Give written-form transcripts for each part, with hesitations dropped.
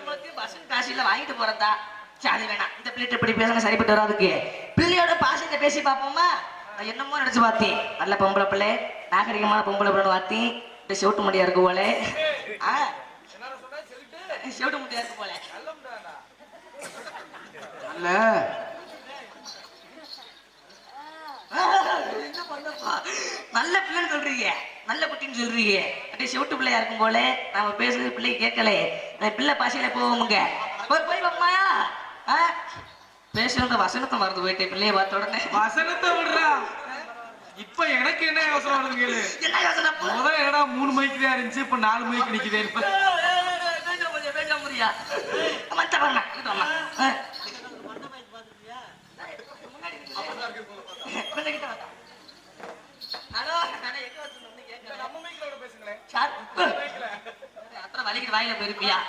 சம்பளத்தையும் bus காசில வாங்கிட்டு போறதா அது வேணாம். இந்த பிள்ளைகிட்ட இப்படி பேசினா சரிப்பட்டு வராதுக்கு. பிள்ளையோட பாசத்தை பேசி பார்ப்போமா? நான் என்னமோ நினைச்சு பார்த்தேன். நல்ல பொம்பளை பிள்ளை, நாகரிகமான பொம்பளை பிள்ளை பார்த்தேன். இப்படி செவிட்டு முடியா இருக்கு போல. செவிட்டு முடியா இருக்கு போல. நல்ல பிள்ளைன்னு சொல்றீங்க, நல்ல குட்டின்னு சொல்றீங்க. அப்படியே செவிட்டு பிள்ளையா இருக்கும் போல. நாம பேசுறது பிள்ளை கேட்கல. பிள்ளை பாசையில போவோமுங்க. போய் பாப்பமாயா பேசுறத வசனத்தை மறந்து போயிட்டேன். பிள்ளைய பார்த்த உடனே வசனத்தை விடுறா. இப்ப எனக்கு என்ன யோசனை வருது கேளு. என்ன யோசனை? முதல்ல என்னடா 3 மைக்கு தான் இருந்துச்சு, இப்ப 4 மைக்கு நிக்குது. பேச முடியா மத்த வரல. அத்தனை வலிக்கு வாயில போயிருப்பியா?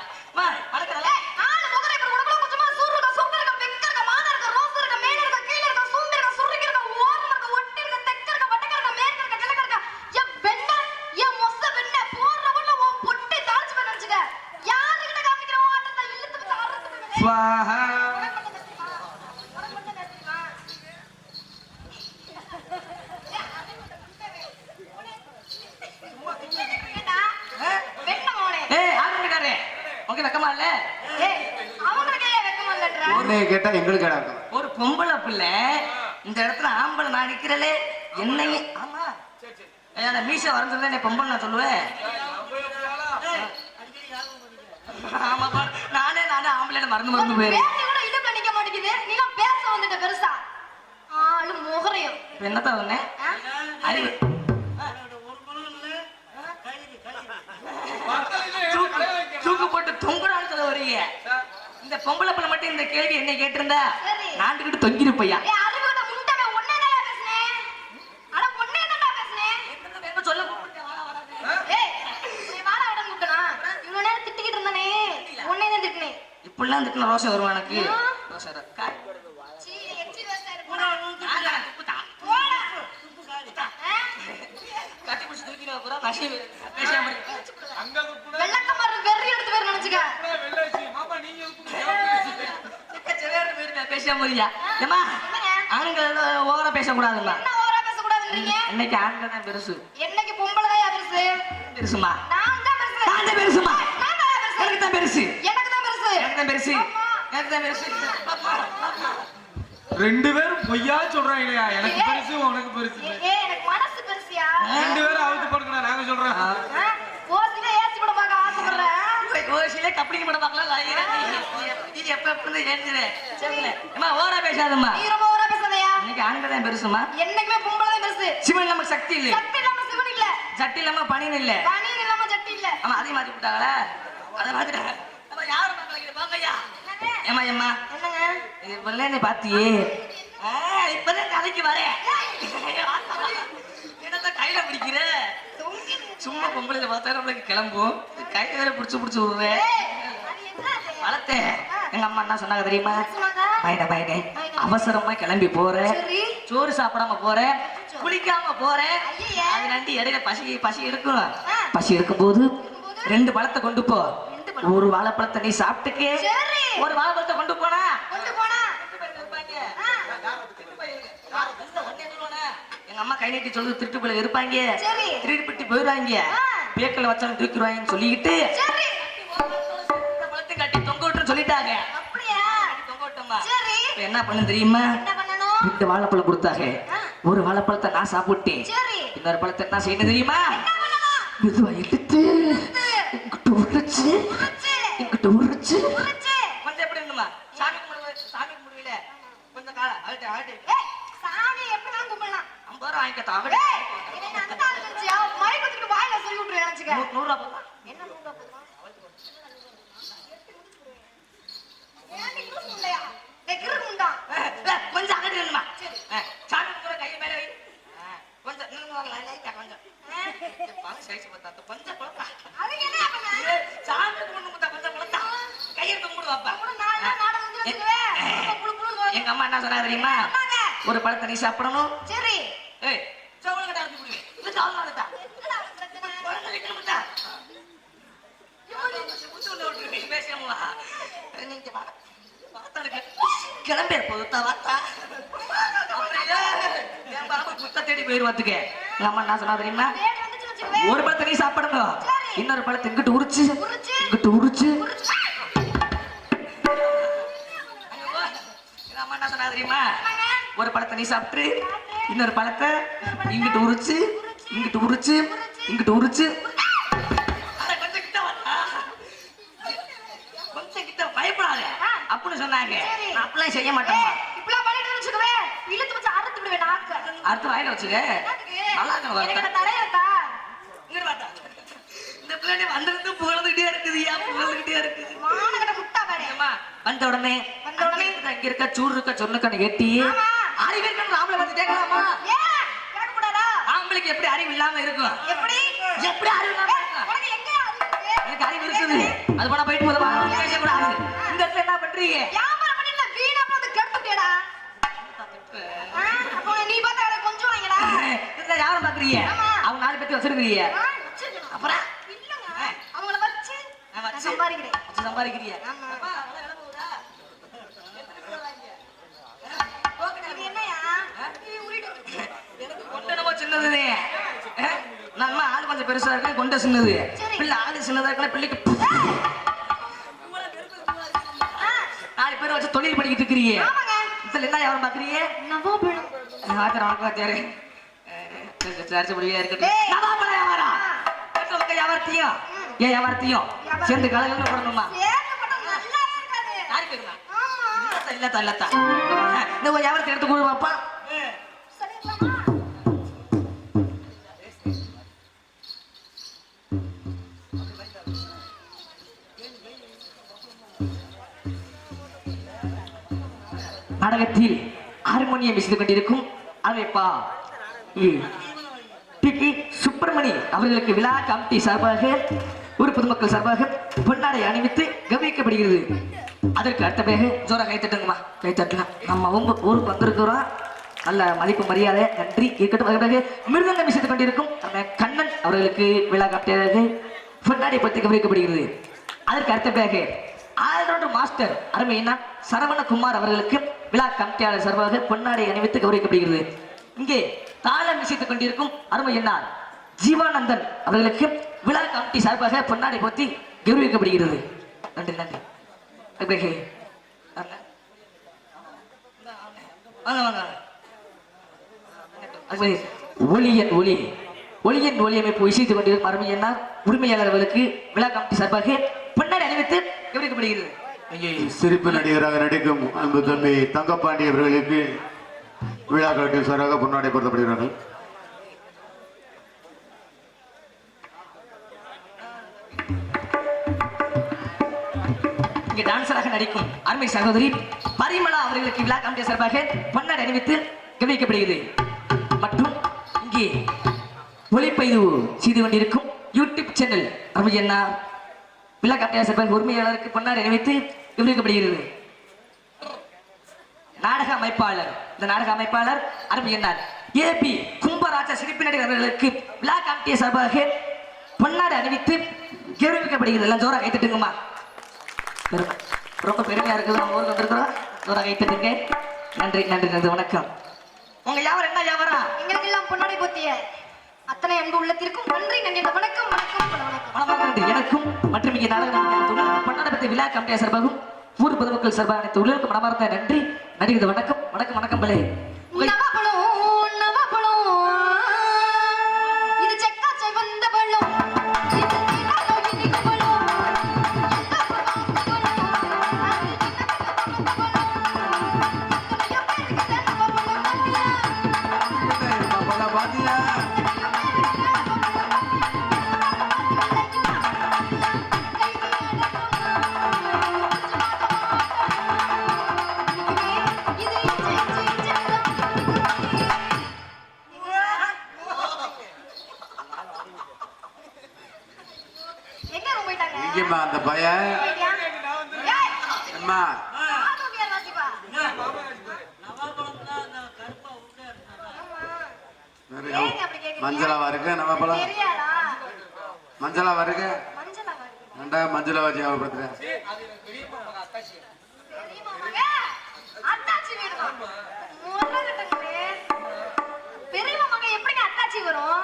கேட்டா எங்களுக்கு ஒரு பொம்பளை பிள்ளை இந்த இடத்துல ஆம்பளை நான் நிக்கிறலே என்னையே. ஆமா மீச வரைஞ்சிருந்தா பொம்பளை நான் சொல்லுவேன். ஆமா நானே ஆம்பளை மறந்து போயிரு. என்னத்தான் சொன்னேன்? அறிவு தூக்கு போட்டு தொங்குறான்னு சொல்ல வரீங்க. இந்த பொம்பளை பிள்ளை மட்டும் இந்த கேள்வி என்ன கேட்டிருந்தா நாண்டுகிட்டு தொங்கிருப்பையா. இப்படிலாம் திட்டின ரோஷம் வருமா எனக்கு? கட்டி பிடிச்சி தூக்கி ஓவரா பேசக்கூடாதுல்ல. இன்னைக்கு ஆண்கள் தான் பெருசு. என்னைக்கு பொம்பளை தான் பெருசு. பெருசுமா? நான் தான் பெருசுமா? எனக்கு தான் பெருசு. எனக்கு தான் பெருசு. எனக்கு தான் பெருசு. எனக்கு தான் பெருசு. ரெண்டு பேரும் பொய்யா சொல்றாங்க. எனக்கு பெருசு, உனக்கு பெருசு. எனக்கு மனசு பெருசியா? ரெண்டு பேரும் அவுத்து போடுங்க. நாங்க சொல்றோம். ஓசில ஏசி படம் பார்க்க ஆசைப்படுறேன். ஓசில கப்ளிங் படம் பார்க்கலாம். இது எப்ப எப்படி ஏந்துற? சொல்லுங்க. அம்மா ஓவரா பேசாதம்மா. நீ ரொம்ப ஓவரா பேசாதயா? இன்னைக்கு ஆண்கள் தான் பெருசுமா? என்னைக்குமே பொம்பளை தான் பெருசு. சிவன் நமக்கு சக்தி இல்ல. சக்தி இல்லாம சிவன் இல்ல. சட்டி இல்லாம பணின் இல்ல. பணின் இல்லாம சட்டி இல்ல. ஆமா அதே மாதிரி விட்டாங்களா? அத மாத்திட்டாங்க. நம்ம யார பார்க்கறீங்க பாங்கய்யா. ஏமா ஏமா என்னங்க? இது வெள்ளனே பாத்தியே. இப்பதான் கதைக்கு வரேன். என்னத்த கையில பிடிக்கிற? சும்மா பொம்பளைல பார்த்தா நம்மளுக்கு கிளம்பும். கையில வேற புடிச்சு விடுறேன். வளர்த்தே. எங்க அம்மா என்ன சொன்னாங்க தெரியுமா? பயனே அவசரமா கிளம்பி போறேன், சோறு சாப்பிடாம போறேன், குளிக்காம போறேன். அது நண்டி இடையில பசி இருக்கும். பசி இருக்கும் போது 2 பழத்தை கொண்டு போ. ஒரு வாழைப்பழத்தை நீ சாப்பிட்டுக்கே, ஒரு வாழைப்பழத்தை கொண்டு போனா எங்க அம்மா கை நீட்டி சொல்லுது திருட்டு போல இருப்பாங்க. திருட்டு பிட்டு போயிடுவாங்க. பேக்கல வச்சாலும் தூக்கிடுவாங்கன்னு சொல்லிக்கிட்டு பழத்தை கட்டி தொங்க விட்டுன்னு சொல்லிட்டாங்க. என்ன பண்ணு தெரியுமா? 2 வாழைப்பழம் கொடுத்தாங்க. ஒரு வாழைப்பழத்தை நான் சாப்பிட்டேன். இன்னொரு பழத்தை என்ன செய்யணும் தெரியுமா? மெதுவா எடுத்து இங்கிட்ட உரைச்சு கொஞ்சம் எப்படி இருந்துமா? சாமி கும்பிடுவில கொஞ்சம் கால அழட்டு அழட்டு. சாமி எப்படிதான் கும்பிடலாம்? 50 ரூபா வாங்கிக்கத்தான். 100 ரூபா போதுமா? என்ன 100 ரூபா போதுமா? கொஞ்சம் அகடி வேணுமா? சாமி கூட கையை மேல வை. கொஞ்சம் கொஞ்சம் குழப்பா. சாமி கும்பிட்டு கொஞ்சம் குழப்பா. கையை கும்பிடு வாப்பா. எங்க அம்மா என்ன சொன்னா தெரியுமா? ஒரு பழத்தை நீ சாப்பிடணும். சரி. பேசாம வா. நீங்க வா. வாத்தா இருக்கு. கிளம்பே போதுத்தா வாத்தா. அப்படியே என் பாப்பா குத்த தேடி போயிருவாத்துக்க. எங்க அம்மா என்ன சொன்னா தெரியுமா? வேலை வந்துச்சு வச்சுக்கவே. ஒரு பழத்தை நீ சாப்பிடுங்க, சரி. இன்னொரு பழத்தை இங்கிட்டு உரிச்சு உரிச்சு. இங்கிட்டு உரிச்சு. உரிச்சு. ஐயோ, எங்க அம்மா என்ன சொன்னா தெரியுமா? ஆமாங்க. ஒரு பழத்தை நீ சாப்பிட்டு இன்னொரு பழத்தை இங்கிட்டு உரிச்சு இங்கிட்டு உரிச்சு இங்கிட்டு உரிச்சு. அட, கொஞ்சம் கிட்ட வாடா. கொஞ்சம் கிட்ட பயப்படாத அப்படின்னு சொன்னாங்க. சரி. நான் அப்படிலாம் செய்ய மாட்டேன். இப்படிலாம் பண்ணிட்டு வச்சுக்கவே. இழுத்து வச்சு அறுத்து விடுவேன் நாக்க. அடுத்து வாயில வச்சுக்க. நல்லா இருக்கணும் எனக்கு வார்த்தை. இந்த தலையத்தா. இங்கிட்டு வாடா. இந்த பிள்ளைங்க வந்திருந்து புகழ்ந்துகிட்டே இருக்குதுயா, புகழ்ந்துகிட்டே இருக்குது. மானகட முட்டா பாரு. அம்மா, வந்த உடனே அங்க இருக்க சூடு இருக்க சொன்னுக்கன்னு எட்டி ஆமா. அறிவு இருக்கணும். ஆம்பளை வந்து கேட்கலாமா? ஏன் கேட்க கூடாதா? ஆம்பளைக்கு எப்படி அறிவு இல்லாம இருக்கும்? எப்படி? எப்படி அறிவு இல்லாம இருக்கும்? உனக்கு எங்க அறிவு இருக்கு? எனக்கு அறிவு இருக்குது. அது போனா போயிட்டு போதுமா? பேசக்கூடாது. இந்த இடத்துல என்ன பண்றீங்க? வியாபாரம் பண்ணி இல்ல, வீணா போய் வந்து கெடுத்துட்டியேடா. அப்போ நீ பார்த்தா அவரை கொஞ்சம் வாங்கடா. இதுல யாரும் பாக்குறீங்க? ஆமா. அவங்க 4 பேர்த்து வச்சிருக்கிறீங்க. வச்சிருக்கணும். அப்புறம் இல்லங்க, அவங்கள வச்சு நான் வச்சு சம்பாதிக்கிறேன். வச்சு சம்பாதிக்கிறீங்க. ஆமா. அப்பா, அதெல்லாம் விலை போகுதா? இது என்னையா? இது உருட்டு உருட்டு. எனக்கு கொண்டனமோ சின்னது. நம்ம ஆளு கொஞ்சம் பெருசா இருக்கு, கொண்ட சின்னது. சரி. பிள்ளை ஆளு சின்னதா இருக்கல, பிள்ளைக்கு ஆ, 4 பேரை வச்சு தொழில் பண்ணிக்கிட்டு இருக்கிறீங்க. ஆமாங்க. இதுல என்ன வியாபாரம் பாக்குறீங்க? நவாபழம். வாத்தியாரு இருக்கட்டும். டேய். நவாபழ வியாபாரம். வீட்டுல வியாபாரத்தையும் ஏன் வியாபாரத்தையும் சேர்ந்து கலகலன்னு போடணுமா? ஏகப்பட்ட நல்லாவே இருக்காது. யாருக்கு இருக்குண்ணா? ஆமா. இல்லத்தா இல்லத்தா. இந்த ஒரு வியாபாரத்தை எடுத்து கொடு பாப்பா. சரிங்களாம்மா? நாடகத்தில் ஹார்மோனியம் இசைத்துக் கொண்டிருக்கும் அமைப்பா டி சுப்பிரமணி அவர்களுக்கு விழா கமிட்டி சார்பாக ஒரு பொதுமக்கள் சார்பாக பொன்னாடை அணிவித்து கவனிக்கப்படுகிறது. அதற்கு அடுத்தபடியாக ஜோரா கைத்தட்டுங்கம்மா, கைத்தட்டலாம். நம்ம ஊருக்கு வந்திருக்கிறோம், நல்ல மதிப்பு மரியாதை நன்றி இருக்கட்டும். அதற்கு மிருதங்கம் இசைத்துக் கொண்டிருக்கும் நம்ம கண்ணன் அவர்களுக்கு விழா கமிட்டியாக பொன்னாடை பற்றி கவனிக்கப்படுகிறது. அதற்கு அடுத்தபடியாக ஆல்ரவுண்டர் மாஸ்டர் அருமையினா சரவணகுமார் அவர்களுக்கு விழா கமிட்டியாளர் சார்பாக பொன்னாடை அணிவித்து கௌரவிக்கப்படுகிறது. இங்கே தாளம் இசைத்துக் கொண்டிருக்கும் அருமையினார் ஜீவானந்தன் அவர்களுக்கு விழா கமிட்டி சார்பாக பொன்னாடை போத்தி கௌரவிக்கப்படுகிறது. நன்றி நன்றி. ஒளியன் ஒளி ஒளியன் ஒளி அமைப்பு இசைத்துக் கொண்டிருக்கும் அருமையினார் உரிமையாளர் அவர்களுக்கு விழா கமிட்டி சார்பாக பொன்னாடை அணிவித்து கௌரவிக்கப்படுகிறது. சிரிப்பு நடிகராக நடிக்கும் அன்பு தம்பி தங்கப்பாண்டி அவர்களுக்கு விழா கமிட்டி சார்பாக பொன்னாடை பொருத்தப்படுகிறார்கள். இங்கே டான்சராக நடிக்கும் அருமை சகோதரி பரிமளா அவர்களுக்கு விழா கமிட்டி சார்பாக பொன்னாடை அணிவித்து கவனிக்கப்படுகிறது. மற்றும் இங்கே ஒளிப்பதிவு செய்து கொண்டிருக்கும் யூடியூப் சேனல் அருமையண்ணா விழா கமிட்டி சார்பாக உரிமையாளருக்கு பொன்னாடை அணிவித்து கவனிக்கப்படுகிறது. நாடக அமைப்பாளர் இந்த நாடக அமைப்பாளர் அருமையண்ணார் ஏபி கும்பராஜ சிரிப்பு நடிகர் அவர்களுக்கு விழா கமிட்டி சார்பாக பொன்னாடை அணிவித்து கௌரவிக்கப்படுகிறது. எல்லாம் ஜோரா கைத்தட்டுங்கம்மா, ரொம்ப பெருமையா இருக்குது. நம்ம ஊருக்கு வந்திருக்கிறோம், ஜோரா கைத்தட்டுங்க. நன்றி நன்றி நன்றி. வணக்கம். உங்க வியாபாரம் என்ன வியாபாரம்? எங்களுக்கு எல்லாம் பொன்னாடை போத்திய அத்தனை அன்பு உள்ளத்திற்கும் நன்றி நன்றி. வணக்கம் வணக்கம் வணக்கம். நன்றி. எனக்கும் மற்றும் இங்கே நாடகம் பொன்னாடை விழா கமிட்டி சார்பாகவும் ஊர் பொதுமக்கள் சார்பாக அனைத்து உள்ளிருக்கும் மனமார்ந்த நன்றி நன்றி. வணக்கம் வணக்கம் வணக்கம் பலே. நவபழம் நவபழம் இது செக்கா செவந்த பழம் அந்த பையன் அம்மா மஞ்சளாவா இருக்கு நம்ம பழம் மஞ்சளாவா இருக்கு ஏன்டா மஞ்சளா வச்சு ஞாபகப்படுத்துறேன். பெரியம்மா மக, அத்தாச்சி வேணுமா? முதல்ல கட்டுங்களே. பெரியம்மா மக எப்படிங்க அத்தாச்சி வரும்?